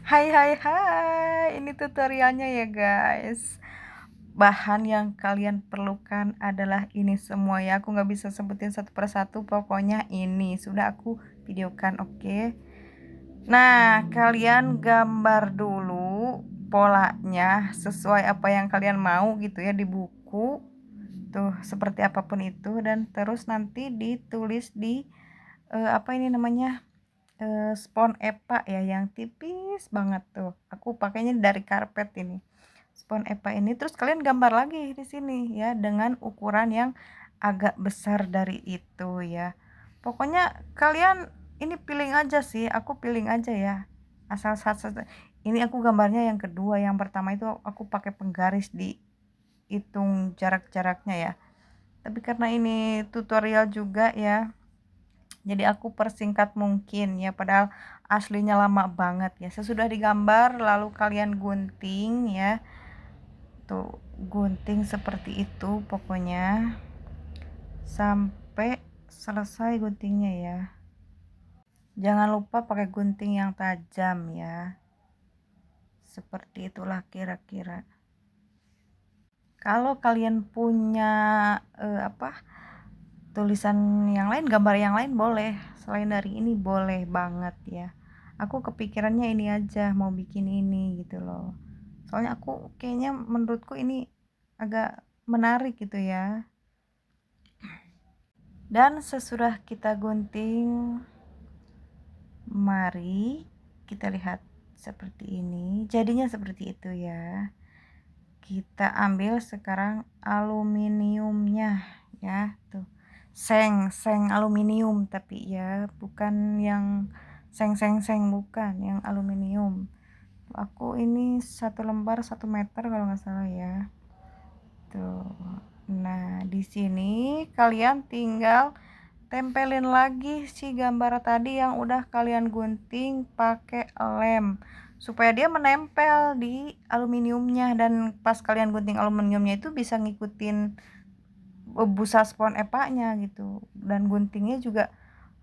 Hai hai hai, ini tutorialnya ya guys. Bahan yang kalian perlukan adalah ini semua ya. Aku nggak bisa sebutin satu persatu, pokoknya ini sudah aku videokan, oke. Nah, kalian gambar dulu polanya sesuai apa yang kalian mau gitu ya di buku. Tuh, seperti apapun itu dan terus nanti ditulis di apa ini namanya? Spons EPA ya yang tipis banget tuh. Aku pakainya dari karpet ini. Spons EPA ini terus kalian gambar lagi di sini ya dengan ukuran yang agak besar dari itu ya. Pokoknya kalian ini pilih aja sih, aku pilih aja ya. Asal satu ini aku gambarnya yang kedua, yang pertama itu aku pakai penggaris dihitung jarak-jaraknya ya. Tapi karena ini tutorial juga ya, jadi aku persingkat mungkin ya, padahal aslinya lama banget ya. Sesudah digambar lalu kalian gunting ya, tuh gunting seperti itu pokoknya sampai selesai guntingnya ya. Jangan lupa pakai gunting yang tajam ya, seperti itulah kira-kira. Kalau kalian punya tulisan yang lain, gambar yang lain boleh, selain dari ini boleh banget ya. Aku kepikirannya ini aja, mau bikin ini gitu loh, soalnya aku kayaknya menurutku ini agak menarik gitu ya. Dan sesudah kita gunting, mari kita lihat seperti ini, jadinya seperti itu ya. Kita ambil sekarang aluminiumnya ya, tuh seng aluminium tapi ya bukan yang seng bukan, yang aluminium. Aku ini 1 lembar 1 meter kalau nggak salah ya, tuh. Nah di sini kalian tinggal tempelin lagi si gambar tadi yang udah kalian gunting pakai lem supaya dia menempel di aluminiumnya, dan pas kalian gunting aluminiumnya itu bisa ngikutin busa spons epanya gitu. Dan guntingnya juga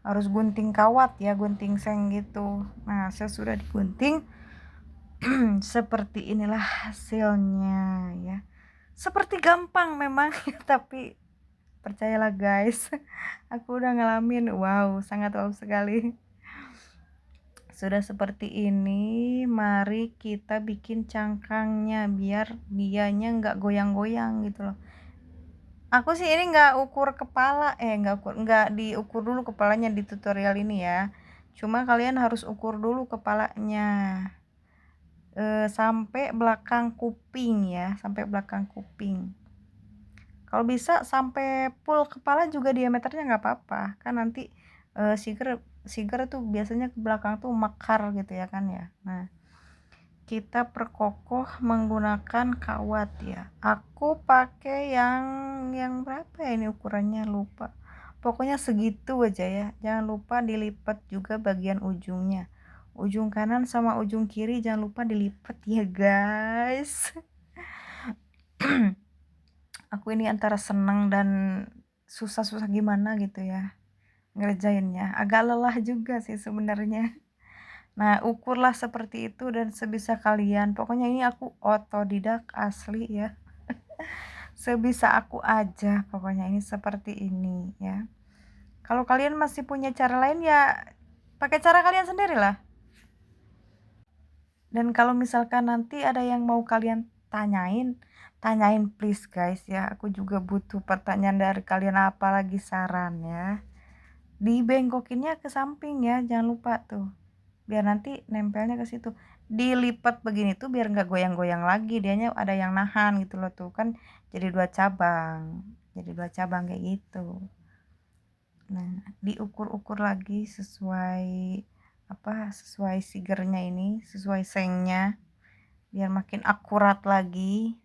harus gunting kawat ya, gunting seng gitu. Nah sesudah digunting seperti inilah hasilnya ya. Seperti gampang memang tapi percayalah guys, aku udah ngalamin, wow, sangat wow sekali. Sudah seperti ini, mari kita bikin cangkangnya biar dianya nggak goyang-goyang gitu loh. Aku sih ini nggak ukur kepala, nggak diukur dulu kepalanya di tutorial ini ya. Cuma kalian harus ukur dulu kepalanya, sampai belakang kuping ya, sampai belakang kuping. Kalau bisa sampai full kepala juga diameternya nggak apa-apa, kan nanti siger tuh biasanya ke belakang tuh mekar gitu ya kan ya. Nah kita perkokoh menggunakan kawat ya. Aku pakai yang berapa ya ini ukurannya, lupa. Pokoknya segitu aja ya. Jangan lupa dilipat juga bagian ujungnya. Ujung kanan sama ujung kiri jangan lupa dilipat ya guys. Aku ini antara seneng dan susah-susah gimana gitu ya ngerjainnya. Agak lelah juga sih sebenarnya. Nah, ukurlah seperti itu dan sebisa kalian. Pokoknya ini aku otodidak asli ya. Sebisa aku aja pokoknya ini seperti ini ya. Kalau kalian masih punya cara lain ya pakai cara kalian sendiri lah. Dan kalau misalkan nanti ada yang mau kalian tanyain please guys ya. Aku juga butuh pertanyaan dari kalian, apalagi saran ya. Dibengkokinnya ke samping ya, jangan lupa tuh. Biar nanti nempelnya ke situ. Dilipat begini tuh biar nggak goyang-goyang lagi, dianya ada yang nahan gitu loh, tuh kan jadi 2 cabang. Jadi 2 cabang kayak gitu. Nah, diukur-ukur lagi sesuai sigernya ini, sesuai sengnya biar makin akurat lagi.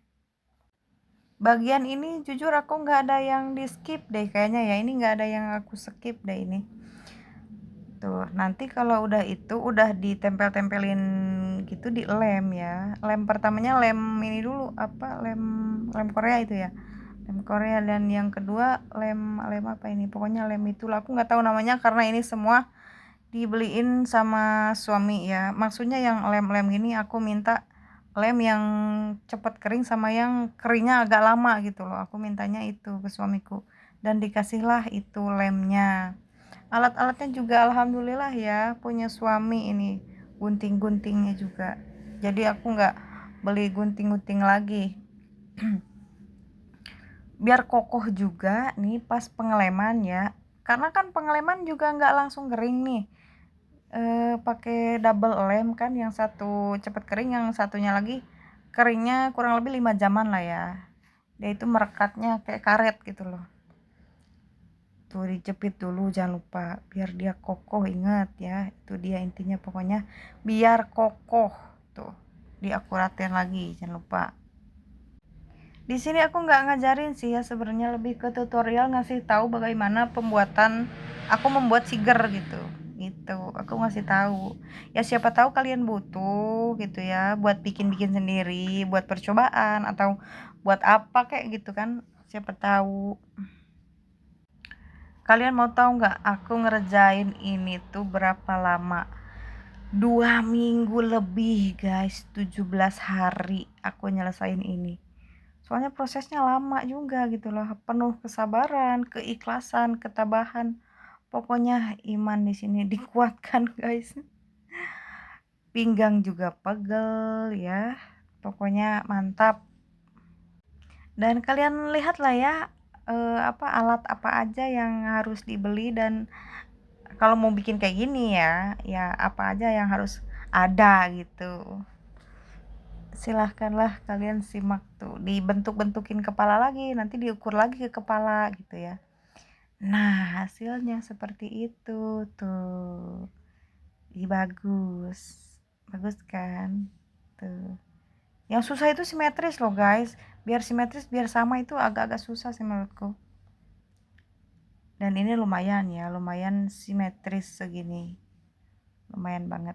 Bagian ini jujur aku nggak ada yang di skip deh kayaknya ya, ini nggak ada yang aku skip deh ini. Tuh, nanti kalau udah itu udah ditempel-tempelin gitu di lem ya. Lem pertamanya lem ini dulu, lem Korea itu ya. Lem Korea, dan yang kedua lem apa ini? Pokoknya lem itulah, aku nggak tahu namanya karena ini semua dibeliin sama suami ya. Maksudnya yang lem-lem gini aku minta lem yang cepet kering sama yang keringnya agak lama gitu loh. Aku mintanya itu ke suamiku dan dikasihlah itu lemnya. Alat-alatnya juga alhamdulillah ya punya suami ini, gunting-guntingnya juga. Jadi aku nggak beli gunting-gunting lagi. Biar kokoh juga nih pas pengeleman ya. Karena kan pengeleman juga nggak langsung kering nih. Pakai double lem kan, yang satu cepet kering, yang satunya lagi keringnya kurang lebih 5 jaman lah ya. Dia itu merekatnya kayak karet gitu loh. Tuh dijepit dulu jangan lupa biar dia kokoh, ingat ya. Itu dia intinya pokoknya biar kokoh. Tuh, diakuratin lagi jangan lupa. Di sini aku nggak ngajarin sih ya, sebenarnya lebih ke tutorial ngasih tahu bagaimana pembuatan aku membuat siger gitu. Gitu. Aku ngasih tahu. Ya siapa tahu kalian butuh gitu ya buat bikin-bikin sendiri, buat percobaan atau buat apa kayak gitu kan. Siapa tahu. Kalian mau tahu nggak aku ngerjain ini tuh berapa lama? 2 minggu lebih guys, 17 hari aku nyelesain ini. Soalnya prosesnya lama juga gitu loh, penuh kesabaran, keikhlasan, ketabahan. Pokoknya iman di sini dikuatkan guys. Pinggang juga pegel ya. Pokoknya mantap. Dan kalian lihatlah ya alat apa aja yang harus dibeli, dan kalau mau bikin kayak gini ya apa aja yang harus ada gitu. Silahkanlah kalian simak tuh, dibentuk-bentukin kepala lagi, nanti diukur lagi ke kepala gitu ya. Nah, hasilnya seperti itu tuh. Ih, bagus. Bagus kan? Tuh. Yang susah itu simetris loh, guys. Biar simetris, biar sama itu agak-agak susah sih menurutku. Dan ini lumayan ya, lumayan simetris segini. Lumayan banget.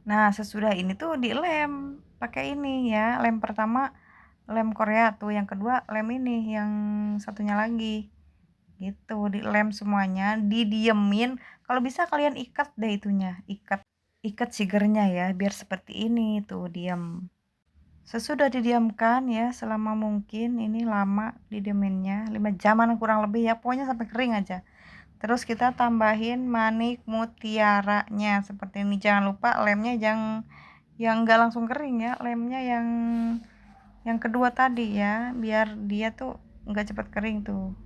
Nah, sesudah ini tuh dilem pakai ini ya. Lem pertama lem Korea tuh, yang kedua lem ini yang satunya lagi. Gitu, dilem semuanya, didiemin. Kalau bisa kalian ikat deh itunya, ikat sigernya ya, biar seperti ini tuh, diam. Sesudah didiamkan ya selama mungkin, ini lama didieminnya, 5 jaman kurang lebih ya, pokoknya sampai kering aja. Terus kita tambahin manik mutiaranya seperti ini. Jangan lupa lemnya yang enggak langsung kering ya, lemnya yang kedua tadi ya, biar dia tuh enggak cepat kering tuh.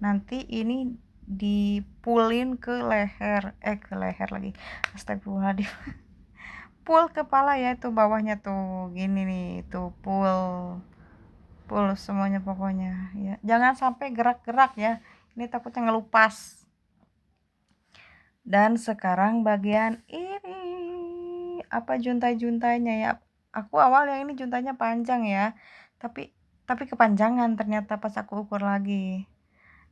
Nanti ini dipulin ke leher lagi. Astagfirullahaladzim. Pul kepala ya, itu bawahnya tuh gini nih, tuh pul semuanya pokoknya ya. Jangan sampai gerak-gerak ya. Ini takutnya ngelupas. Dan sekarang bagian ini apa, juntai-juntainya ya. Aku awal yang ini juntainya panjang ya, tapi kepanjangan ternyata pas aku ukur lagi.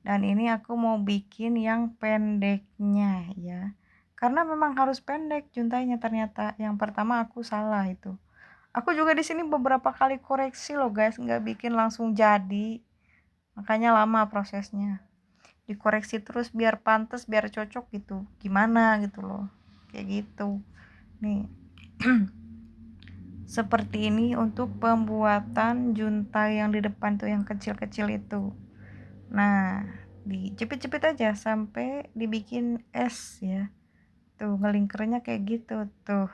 Dan ini aku mau bikin yang pendeknya ya, karena memang harus pendek juntainya. Ternyata yang pertama aku salah itu. Aku juga di sini beberapa kali koreksi loh guys, nggak bikin langsung jadi, makanya lama prosesnya. Dikoreksi terus biar pantas, biar cocok gitu, gimana gitu loh, kayak gitu nih. Seperti ini untuk pembuatan juntai yang di depan tuh, yang kecil-kecil itu. Nah, dijepit-jepit aja sampai dibikin es ya. Tuh ngelingkernya kayak gitu tuh.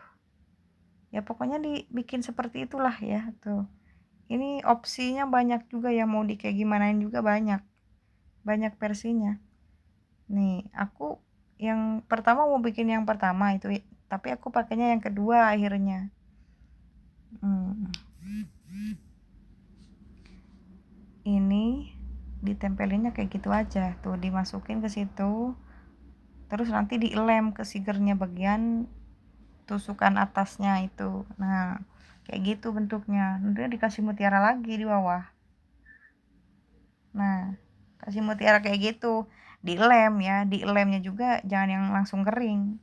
Ya pokoknya dibikin seperti itulah ya tuh. Ini opsinya banyak juga ya, mau di kayak gimanain juga banyak. Banyak versinya. Nih, aku yang pertama mau bikin yang pertama itu, tapi aku pakainya yang kedua akhirnya. Ini ditempelinnya kayak gitu aja tuh, dimasukin ke situ. Terus nanti dilem ke sigernya bagian tusukan atasnya itu. Nah, kayak gitu bentuknya. Nanti dikasih mutiara lagi di bawah. Nah, kasih mutiara kayak gitu. Dilem ya, dilemnya juga jangan yang langsung kering.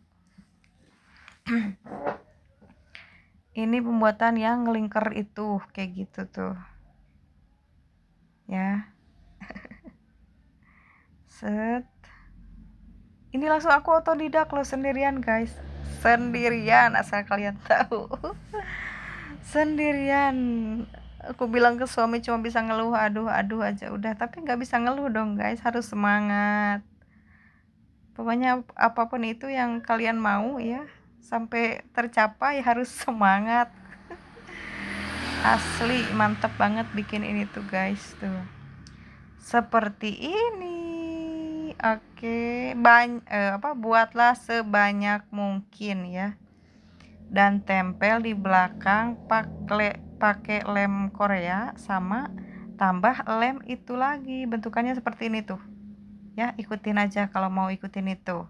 Ini pembuatan yang ngelingker itu kayak gitu tuh. Ya. Set. Ini langsung aku otodidak loh, sendirian guys, sendirian, asal kalian tahu. Sendirian. Aku bilang ke suami cuma bisa ngeluh aduh aduh aja udah, tapi nggak bisa ngeluh dong guys, harus semangat. Pokoknya apapun itu yang kalian mau ya, sampai tercapai harus semangat. Asli mantep banget bikin ini tuh guys tuh. Seperti ini. Oke, buatlah sebanyak mungkin ya. Dan tempel di belakang pakai lem Korea, sama tambah lem itu lagi. Bentukannya seperti ini tuh. Ya, ikutin aja kalau mau ikutin itu.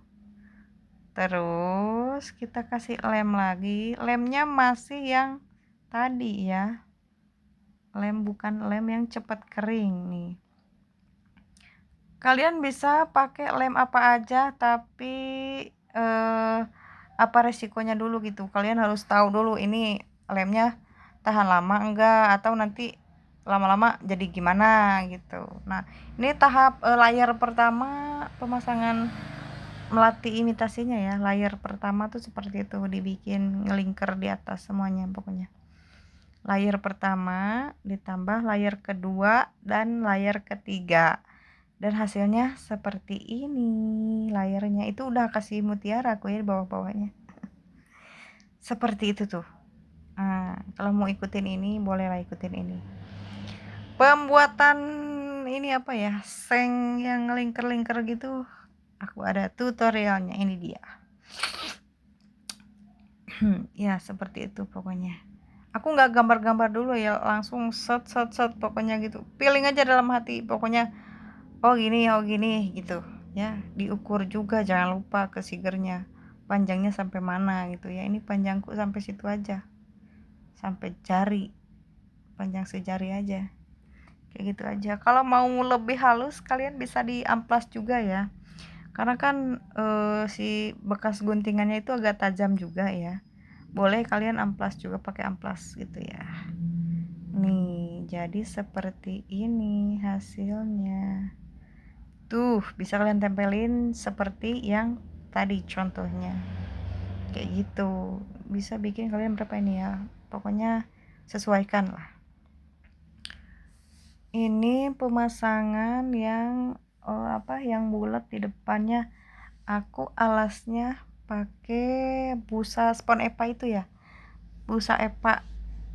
Terus kita kasih lem lagi. Lemnya masih yang tadi ya. Bukan lem yang cepat kering nih. Kalian bisa pakai lem apa aja, tapi apa resikonya dulu gitu. Kalian harus tahu dulu ini lemnya tahan lama enggak, atau nanti lama-lama jadi gimana gitu. Nah, ini tahap layer pertama pemasangan melatih imitasinya ya. Layer pertama tuh seperti itu, dibikin ngelingker di atas semuanya pokoknya. Layer pertama ditambah layer kedua dan layer ketiga, dan hasilnya seperti ini. Layernya itu udah kasih mutiara aku ya di bawah-bawahnya. Seperti itu tuh. Nah, kalau mau ikutin ini bolehlah ikutin ini. Pembuatan ini apa ya, seng yang lingker-lingker gitu, aku ada tutorialnya, ini dia. Ya seperti itu pokoknya. Aku nggak gambar-gambar dulu ya, langsung set pokoknya gitu, feeling aja dalam hati pokoknya. Oh gini gitu ya. Diukur juga, jangan lupa ke sigernya panjangnya sampai mana gitu ya. Ini panjangku sampai situ aja, sampai jari, panjang sejari aja, kayak gitu aja. Kalau mau lebih halus kalian bisa diamplas juga ya, karena kan si bekas guntingannya itu agak tajam juga ya. Boleh kalian amplas juga, pakai amplas gitu ya. Nih jadi seperti ini hasilnya tuh. Bisa kalian tempelin seperti yang tadi contohnya, kayak gitu. Bisa bikin kalian berapa ini ya, pokoknya sesuaikan lah. Ini pemasangan yang yang bulat di depannya. Aku alasnya pakai busa spon epa itu ya, busa epa,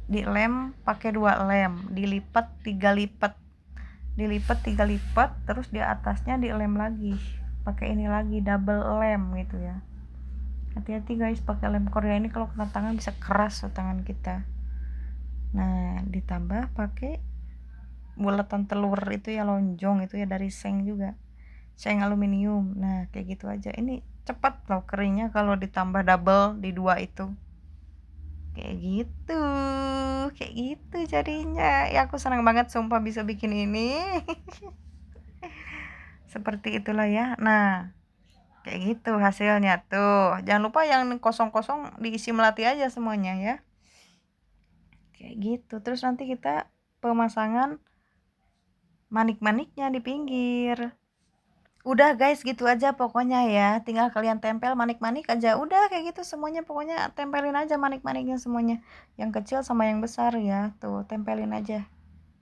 dilem pakai 2 lem, dilipat 3 lipat, terus di atasnya dilem lagi pakai ini lagi, double lem gitu ya. Hati-hati guys pakai lem Korea ini, kalau kena tangan bisa keras tangan kita. Nah, ditambah pakai bulatan telur itu ya, lonjong itu ya, dari seng juga, seng aluminium. Nah kayak gitu aja. Ini cepat loh keringnya kalau ditambah double di 2 itu, kayak gitu. Kayak gitu jadinya ya. Aku senang banget sumpah bisa bikin ini. Seperti itulah ya. Nah kayak gitu hasilnya tuh. Jangan lupa yang kosong-kosong diisi melati aja semuanya ya, kayak gitu. Terus nanti kita pemasangan manik-maniknya di pinggir. Udah guys gitu aja pokoknya ya, tinggal kalian tempel manik-manik aja, udah kayak gitu semuanya. Pokoknya tempelin aja manik-maniknya semuanya, yang kecil sama yang besar ya, tuh tempelin aja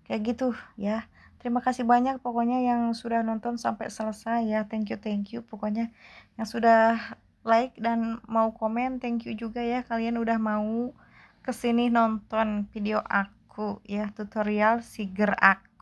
kayak gitu ya. Terima kasih banyak pokoknya yang sudah nonton sampai selesai ya, thank you pokoknya. Yang sudah like dan mau komen, thank you juga ya, kalian udah mau kesini nonton video aku ya, tutorial siger aku.